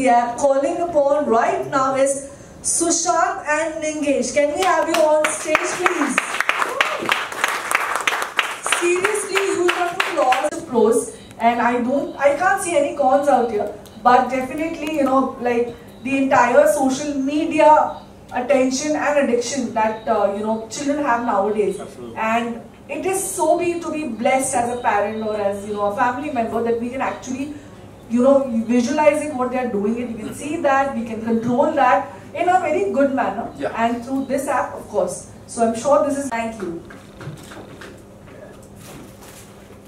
the app. Calling upon right now is Sushant and Ningesh. Can we have you on stage, please? Seriously, you have put lots of pros, and I can't see any cons out here. But definitely, you know, like the entire social media attention and addiction that you know, children have nowadays. Absolutely. And it is so to be blessed as a parent or as, you know, a family member, that we can actually, you know, visualizing what they are doing, and you can see that, we can control that in a very good manner. Yeah. And through this app, of course. So I'm sure this is, thank you.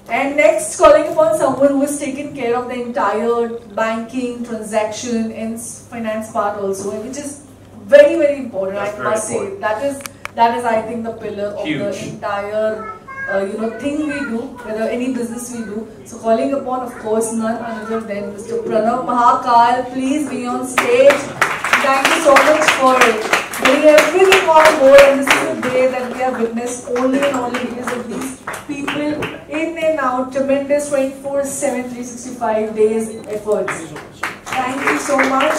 And next, calling upon someone who has taken care of the entire banking, transaction, and finance part also, which is very, very important. That's I must say that is I think the pillar of the entire you know, thing we do, whether any business we do. So calling upon, of course, none other than Mr. Pranav Mahakal. Please be on stage. Thank you so much for bringing everything on board. And this is a day that we have witnessed only and only because of these people in and out, tremendous 24/7, 365 days efforts. Thank you so much.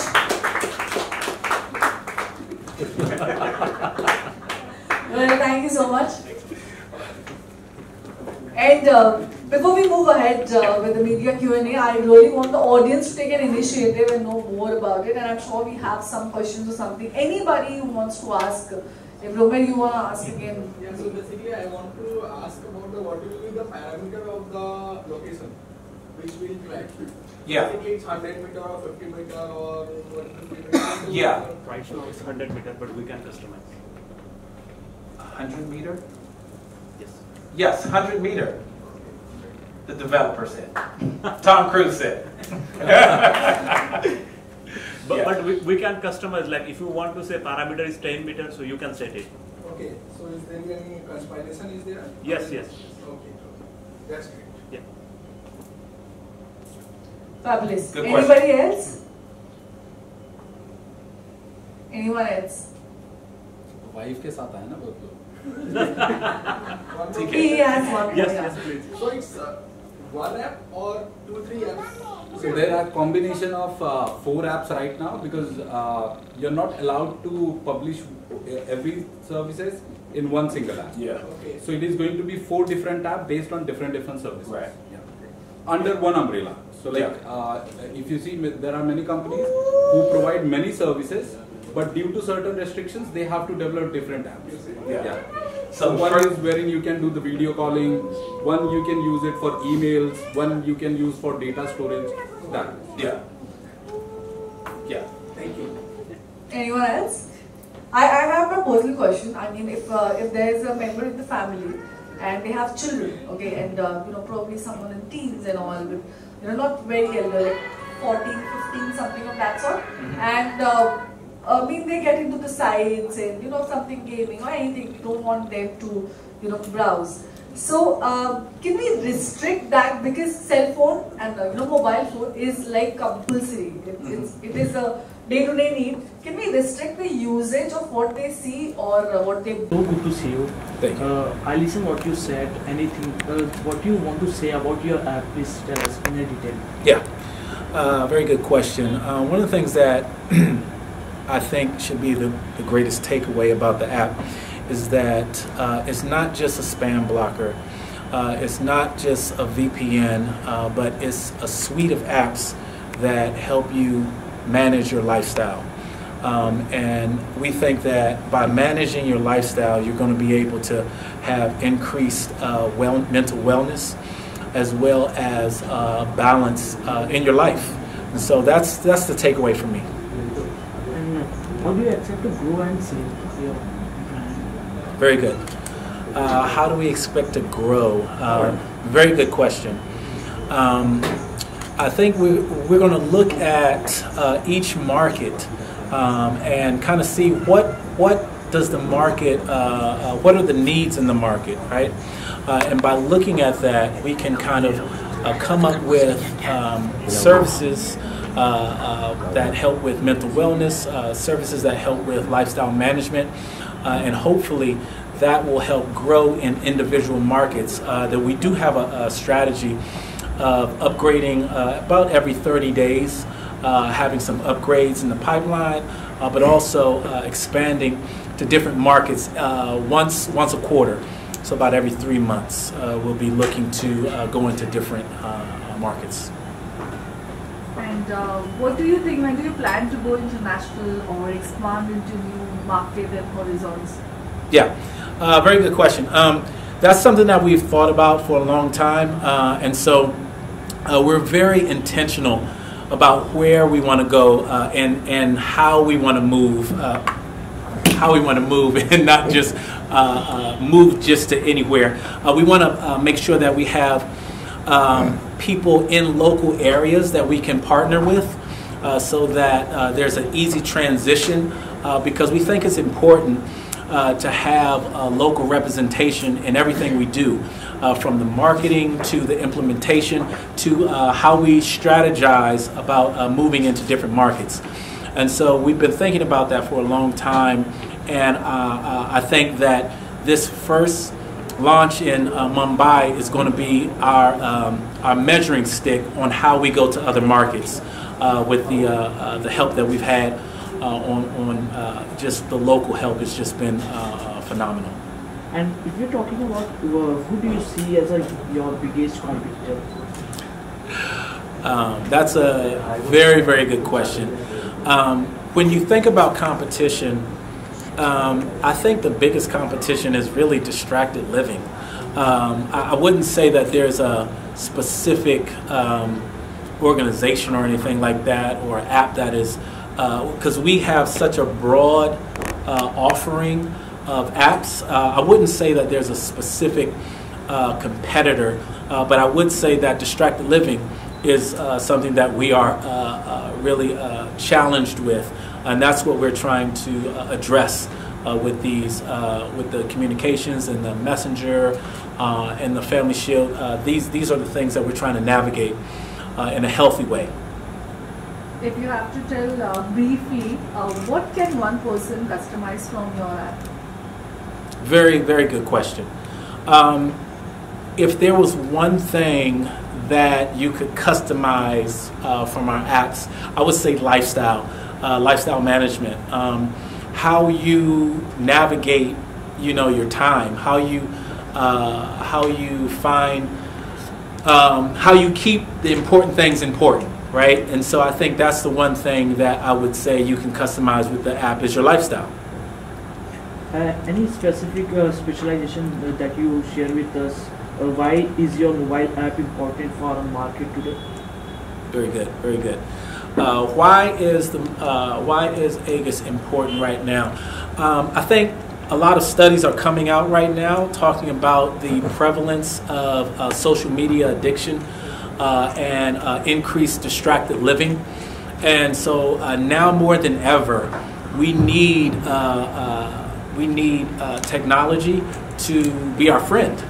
Well, thank you so much. And before we move ahead with the media Q&A, I really want the audience to take an initiative and know more about it. And I'm sure we have some questions or something. Anybody who wants to ask, if Romer, you want to ask again. Yeah, so basically I want to ask about what will be the parameter of the location which will track. Yeah. Basically it's 100 meter or 50 meter or 150 meter. Yeah. Right now it's 100 meter, but we can customize. 100 meter? Yes. Yes, 100 meter. The developer said. Tom Cruise said. But we can customize, like if you want to say parameter is 10 meters, so you can set it. Okay, so is there any customization is there? Yes, yes. Okay, that's great. Yeah. Fabulous. Good Anybody else? Anyone else? Wife के साथ आए ना बहुत लोग. He has one. Yes, yes, please. So it's one app or 2-3 apps? So there are combination of 4 apps right now, because you're not allowed to publish every services in one single app. Yeah. Okay. So it is going to be 4 different apps based on different services. Right. Yeah. Under one umbrella. So like if you see, there are many companies who provide many services, but due to certain restrictions, they have to develop different apps. Yeah. So one is wherein you can do the video calling, one you can use it for emails, one you can use for data storage. That. Yeah. Yeah. Thank you. Anyone else? I have a personal question. I mean, if there is a member in the family and they have children, okay, and you know, probably someone in teens and all, but you know, not very elder, like 14, 15, something of that sort, and I mean, they get into the sites and, you know, something gaming or anything, we don't want them to, you know, browse. So, can we restrict that, because cell phone and, you know, mobile phone is like compulsory. It is a day-to-day need. Can we restrict the usage of what they see or what they... So good to see you. Thank you. I listen what you said. Anything, what you want to say about your app, please tell us in detail. Yeah, very good question. One of the things that I think should be the greatest takeaway about the app is that it's not just a spam blocker, it's not just a VPN, but it's a suite of apps that help you manage your lifestyle. And we think that by managing your lifestyle, you're going to be able to have increased mental wellness as well as balance in your life. And so that's the takeaway for me. How do you expect to grow and sell your brand? Very good. How do we expect to grow? Very good question. I think we're going to look at each market and kind of see what does the market, what are the needs in the market, right? And by looking at that, we can kind of come up with services that help with mental wellness, services that help with lifestyle management, and hopefully that will help grow in individual markets. That we do have a strategy of upgrading about every 30 days having some upgrades in the pipeline, but also expanding to different markets once a quarter. So about every 3 months, we'll be looking to go into different markets. And what do you think, when do you plan to go international or expand into new market and horizons? Yeah, very good question. That's something that we've thought about for a long time, and so we're very intentional about where we want to go and how we want to move. How we want to move, and not just move just to anywhere. We want to make sure that we have people in local areas that we can partner with, so that there's an easy transition, because we think it's important to have local representation in everything we do, from the marketing to the implementation to how we strategize about moving into different markets. And so we've been thinking about that for a long time, and I think that this first launch in Mumbai is going to be our measuring stick on how we go to other markets, with the help that we've had on just the local help. Has just been phenomenal. And if you're talking about who do you see as your biggest competitor? That's a very, very good question. When you think about competition, I think the biggest competition is really distracted living. I wouldn't say that there's a specific organization or anything like that, or app that is, because we have such a broad offering of apps. I wouldn't say that there's a specific competitor, but I would say that distracted living is something that we are really challenged with, and that's what we're trying to address with these, with the communications and the messenger and the family shield. These are the things that we're trying to navigate in a healthy way. If you have to tell briefly, what can one person customize from your app? Very, very good question. If there was one thing that you could customize from our apps, I would say lifestyle management. How you navigate, your time, how you find, how you keep the important things important, right? And so I think that's the one thing that I would say you can customize with the app is your lifestyle. Any specific specialization that you share with us? Why is your mobile app important for our market today? Very good, very good. Why is AIEGS important right now? I think a lot of studies are coming out right now talking about the prevalence of social media addiction and increased distracted living, and so now more than ever, we need technology to be our friend.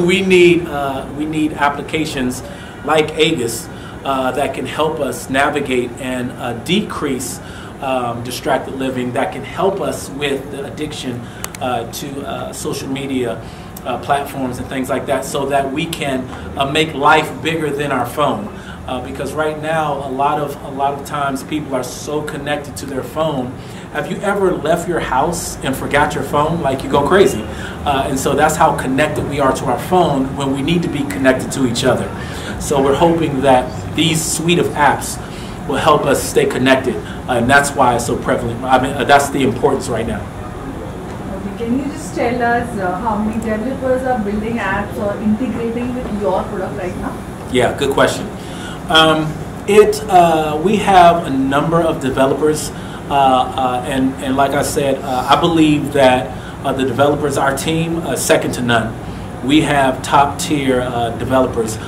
we need applications like AIEGS that can help us navigate and decrease distracted living, that can help us with the addiction to social media platforms and things like that, so that we can make life bigger than our phone. Because right now, a lot of times people are so connected to their phone. Have you ever left your house and forgot your phone? Like, you go crazy. And so that's how connected we are to our phone when we need to be connected to each other. So we're hoping that these suite of apps will help us stay connected, and that's why it's so prevalent. I mean, that's the importance right now. Okay, can you just tell us how many developers are building apps or integrating with your product right now? Yeah, good question. We have a number of developers, and like I said, I believe that the developers, our team, second to none. We have top tier developers.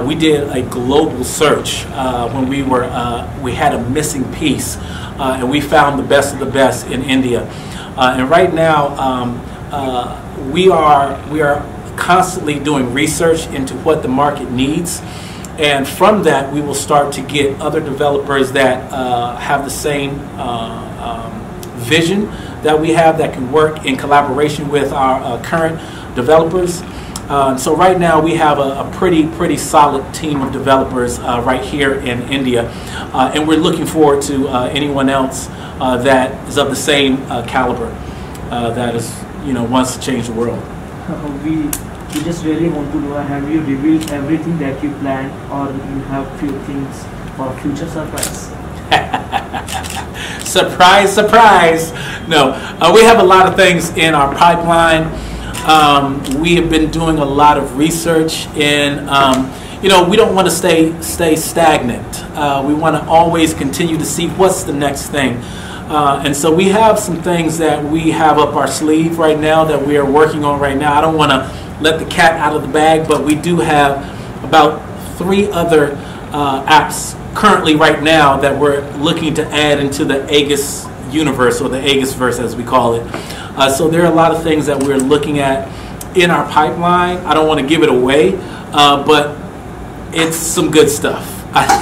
We did a global search when we had a missing piece, and we found the best of the best in India. And right now, we are constantly doing research into what the market needs. And from that, we will start to get other developers that have the same vision that we have, that can work in collaboration with our current developers. So right now we have a pretty solid team of developers right here in India, and we're looking forward to anyone else that is of the same caliber that is, wants to change the world. We just really want to know, have you revealed everything that you planned, or you have few things for future surprise? Surprise, surprise. No, we have a lot of things in our pipeline. We have been doing a lot of research in, we don't want to stay stagnant. We want to always continue to see what's the next thing. And so we have some things that we have up our sleeve right now that we are working on right now. I don't want to let the cat out of the bag, but we do have about 3 other apps currently right now that we're looking to add into the AIEGS universe, or the AIEGS verse as we call it. So there are a lot of things that we're looking at in our pipeline. I don't want to give it away, but it's some good stuff. I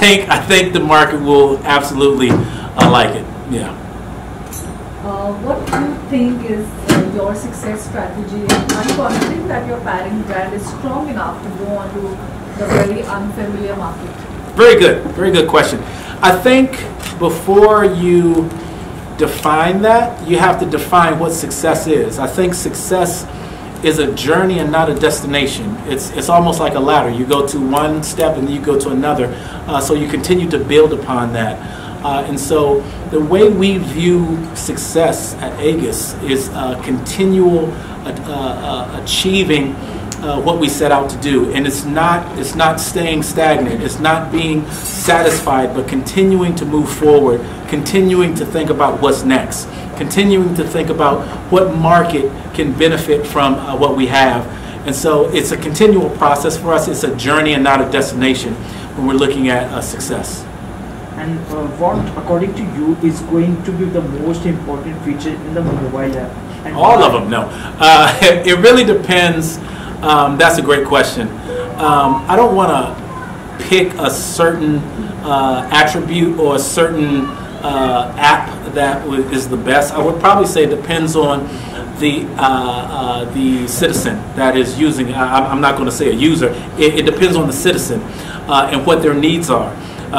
think the market will absolutely like it. Yeah. What do you think is your success strategy? Are you confident that your parent brand is strong enough to go onto the very unfamiliar market? Very good question. I think before you define that, you have to define what success is. I think success is a journey and not a destination. It's almost like a ladder. You go to one step and then you go to another. So you continue to build upon that. And so the way we view success at AIEGS is continual achieving what we set out to do, and it's not staying stagnant. It's not being satisfied, but continuing to move forward, continuing to think about what's next, continuing to think about what market can benefit from what we have. And so it's a continual process for us. It's a journey and not a destination when we're looking at success. And what, according to you, is going to be the most important feature in the mobile app? And all of them, no. It really depends. That's a great question. I don't want to pick a certain attribute or a certain app that is the best. I would probably say it depends on the citizen that is using it. I'm not going to say a user. It depends on the citizen and what their needs are.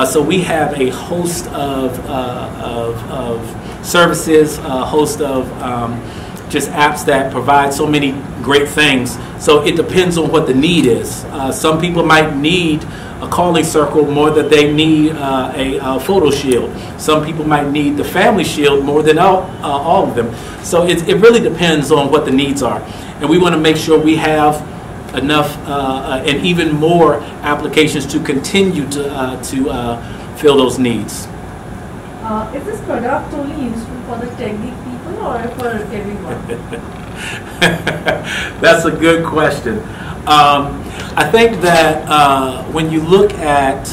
So we have a host of services, a host of just apps that provide so many great things. So it depends on what the need is. Some people might need a calling circle more than they need a photo shield. Some people might need the family shield more than all of them. So it really depends on what the needs are. And we want to make sure we have enough and even more applications to continue to fill those needs. Is this product only useful for the technique people or for everyone? That's a good question. I think that when you look at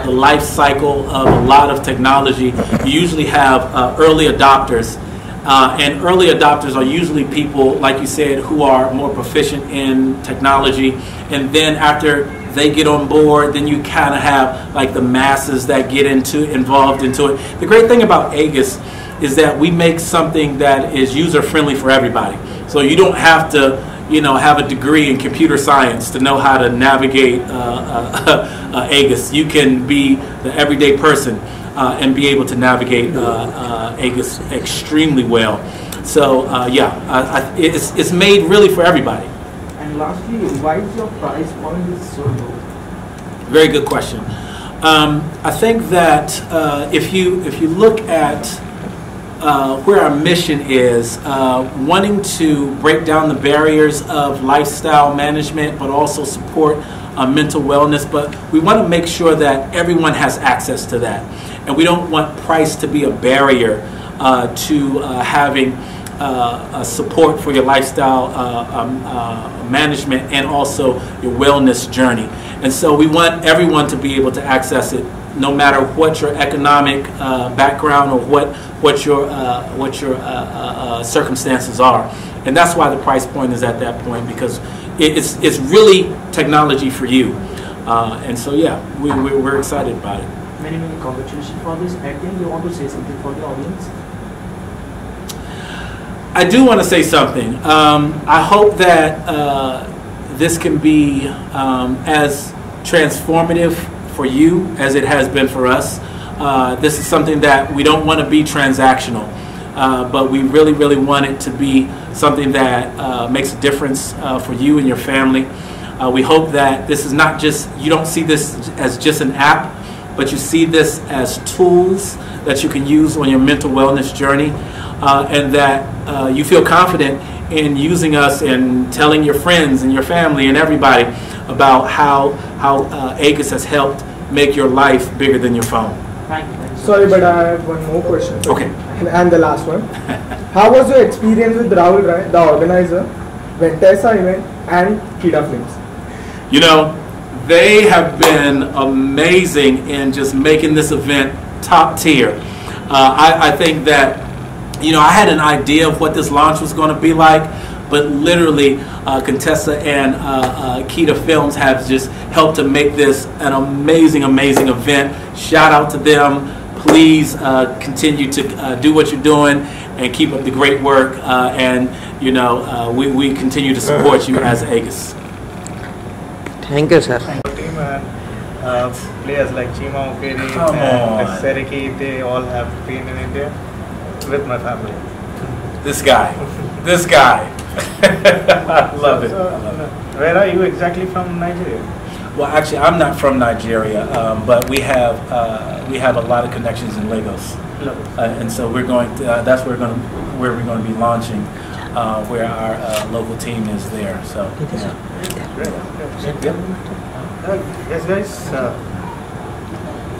the life cycle of a lot of technology, you usually have early adopters. And early adopters are usually people, like you said, who are more proficient in technology. And then after they get on board, then you kind of have like the masses that get involved into it. The great thing about AIEGS is that we make something that is user-friendly for everybody. So you don't have to, have a degree in computer science to know how to navigate AIEGS. You can be the everyday person and be able to navigate AIEGS extremely well. So it's made really for everybody. And lastly, why is your price point is so low? Very good question. I think that if you look at where our mission is, wanting to break down the barriers of lifestyle management, but also support mental wellness, but we want to make sure that everyone has access to that. And we don't want price to be a barrier to having support for your lifestyle management and also your wellness journey. And so we want everyone to be able to access it, no matter what your economic background or what your circumstances are. And that's why the price point is at that point, because it's really technology for you. And so we're excited about it. Many congratulations for this. Again, you want to say something for the audience? I do want to say something. I hope that this can be as transformative for you as it has been for us. This is something that we don't want to be transactional, but we really, really want it to be something that makes a difference for you and your family. We hope that this is not just, you don't see this as just an app, but you see this as tools that you can use on your mental wellness journey, and that you feel confident in using us and telling your friends and your family and everybody about how AIEGS has helped make your life bigger than your phone. Thank you. Sorry, but I have one more question. Okay. And the last one. How was your experience with Rahul Rai, the organizer, Ventesa event, and Kida Films? You know, they have been amazing in just making this event top tier. I think that, you know, I had an idea of what this launch was going to be like, but literally Contessa and Kida Films have just helped to make this an amazing, amazing event. Shout out to them. Please continue to do what you're doing and keep up the great work. And, you know, we continue to support you as AIEGS. Thank you, sir. Team and players like Chima Okeri Come and on. Seriki, they all have been in India with my family. This guy. This guy. I love it. Where are you exactly from, Nigeria? Well, actually, I'm not from Nigeria, but we have a lot of connections in Lagos, and so we're going to. That's where we're going to be launching, where our local team is there. So. Yes, guys.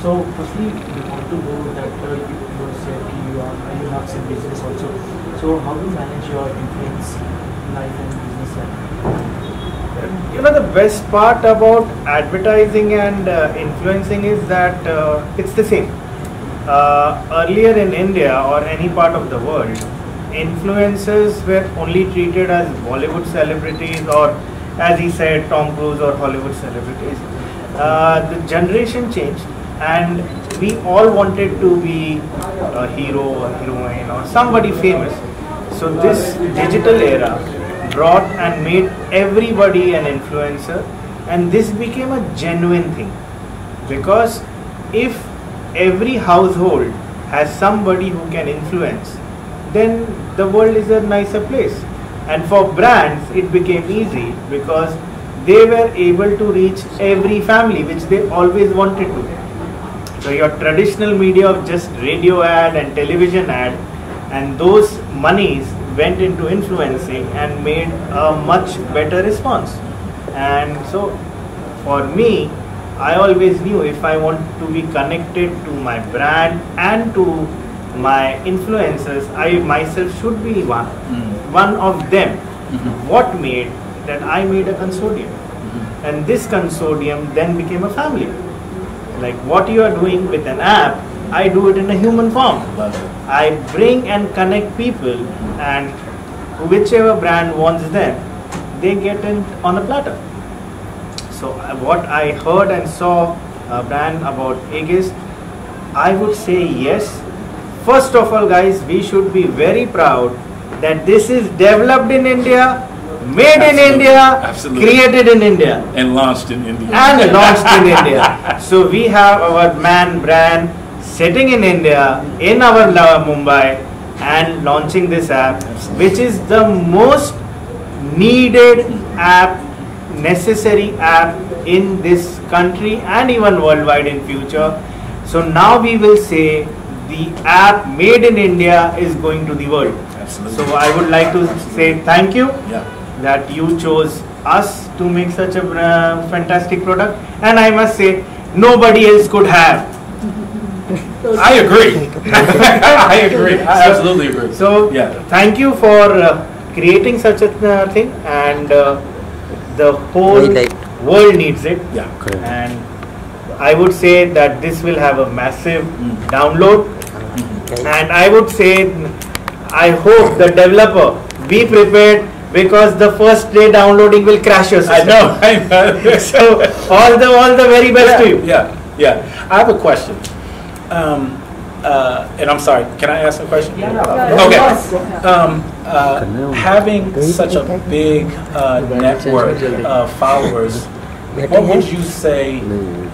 So, firstly, we want to know that you said you have some business also. So, how do you manage your influence life and business life? You know, the best part about advertising and influencing is that it's the same. Earlier in India or any part of the world, influencers were only treated as Bollywood celebrities, or as he said, Tom Cruise or Hollywood celebrities. The generation changed, and we all wanted to be a hero or heroine or somebody famous. So this digital era brought and made everybody an influencer, and this became a genuine thing, because if every household has somebody who can influence, then the world is a nicer place. And for brands it became easy because they were able to reach every family, which they always wanted to. So your traditional media of just radio ad and television ad, and those monies went into influencing and made a much better response. And so for me, I always knew if I want to be connected to my brand and to my influencers, I myself should be one of them. What made that I made a consortium, and this consortium then became a family. Like what you are doing with an app, I do it in a human form. I bring and connect people, and whichever brand wants them, they get it on a platter. So what I heard and saw a brand about AIEGS, I would say yes. First of all, guys, we should be very proud that this is developed in India, made in India, created in India, and launched in India. And launched in India. So we have our brand sitting in India, in our Mumbai, and launching this app, which is the most needed app, necessary app in this country and even worldwide in future. So now we will say the app made in India is going to the world. Absolutely. So I would like to say thank you that you chose us to make such a fantastic product, and I must say nobody else could have. I agree. I agree. I absolutely agree. So thank you for creating such a thing, and the whole world needs it. And I would say that this will have a massive download, and I would say I hope the developer be prepared, because the first day downloading will crash your system. I know. So all the very best to you. Yeah. I have a question. and I'm sorry, can I ask a question? Yeah. Okay. Yeah. Having such a big network of followers, what would you say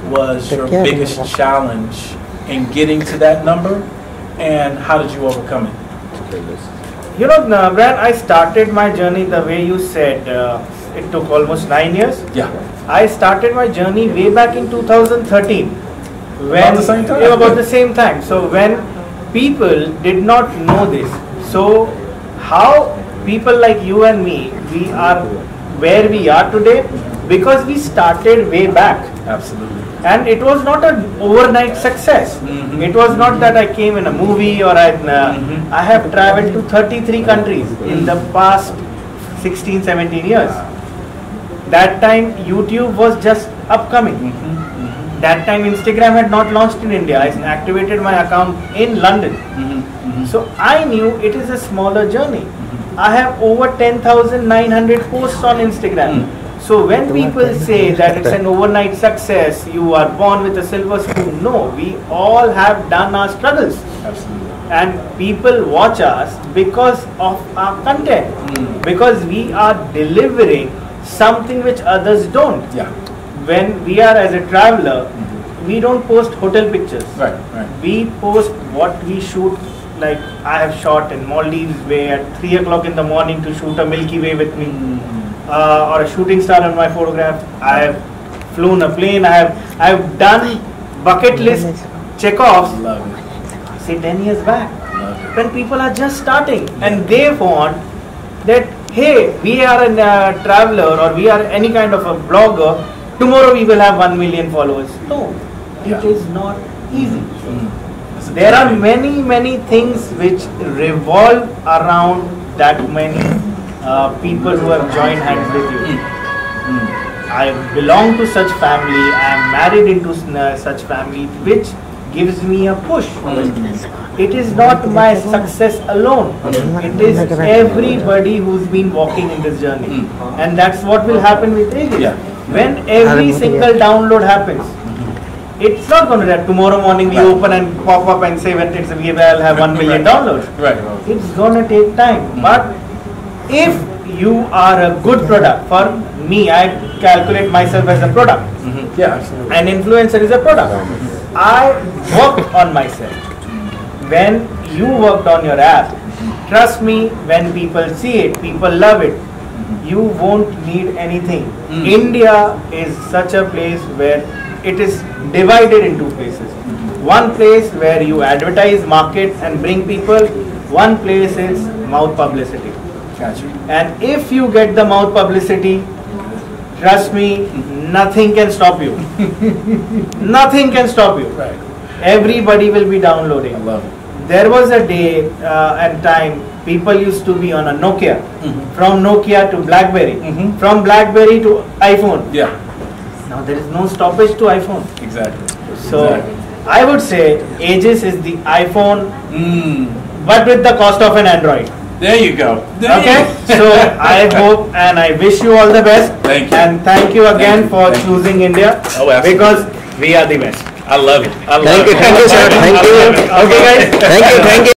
was your biggest challenge in getting to that number, and how did you overcome it? You know, Brian, I started my journey the way you said. It took almost 9 years. Yeah. I started my journey way back in 2013. About the same time? Yeah, about the same time. So when people did not know this, so how people like you and me, we are where we are today because we started way back. Absolutely. And it was not an overnight success. Mm-hmm. It was not that I came in a movie or I have traveled to 33 countries in the past 16, 17 years. That time YouTube was just upcoming. That time Instagram had not launched in India. I activated my account in London. So I knew it is a smaller journey. I have over 10,900 posts on Instagram. So when people say that it's an overnight success, you are born with a silver spoon, no, we all have done our struggles. Absolutely. And people watch us because of our content, because we are delivering something which others don't. Yeah. When we are as a traveler, we don't post hotel pictures. Right, right. We post what we shoot. Like I have shot in Maldives way at 3 o'clock in the morning to shoot a Milky Way with me, or a shooting star on my photograph. I have flown a plane. I have done bucket list check-offs. Love it. Say 10 years back, Love it. when people are just starting and they want that, hey, we are a traveler or we are any kind of a blogger, tomorrow we will have 1 million followers. No, it is not easy. There are many things which revolve around that many people who have joined hands with you. I belong to such family, I am married into such family, which gives me a push. It is not my success alone. It is everybody who's been walking in this journey. And that's what will happen with AIEGS. When every single download happens, it's not going to that tomorrow morning we open and pop up and say when it's I'll have 1 million downloads. Right. It's going to take time. But if you are a good product, for me, I calculate myself as a product. Yeah, absolutely. An influencer is a product. I worked on myself. When you worked on your app, trust me, when people see it, people love it, you won't need anything. India is such a place where it is divided into places. One place where you advertise, market and bring people. One place is mouth publicity. Gotcha. And if you get the mouth publicity, trust me, nothing can stop you. Nothing can stop you. Right. Everybody will be downloading. I love it. There was a day and time people used to be on a Nokia. From Nokia to BlackBerry. From BlackBerry to iPhone. Yeah. Now there is no stoppage to iPhone. Exactly. So Exactly. I would say AIEGS is the iPhone, but with the cost of an Android. There you go. Okay, so I hope and I wish you all the best. Thank you. And thank you again for Thank you. choosing India. Oh, absolutely. Because we are the best. I love it. I love Thank you, it. sir. Thank you. Okay, guys. Thank you.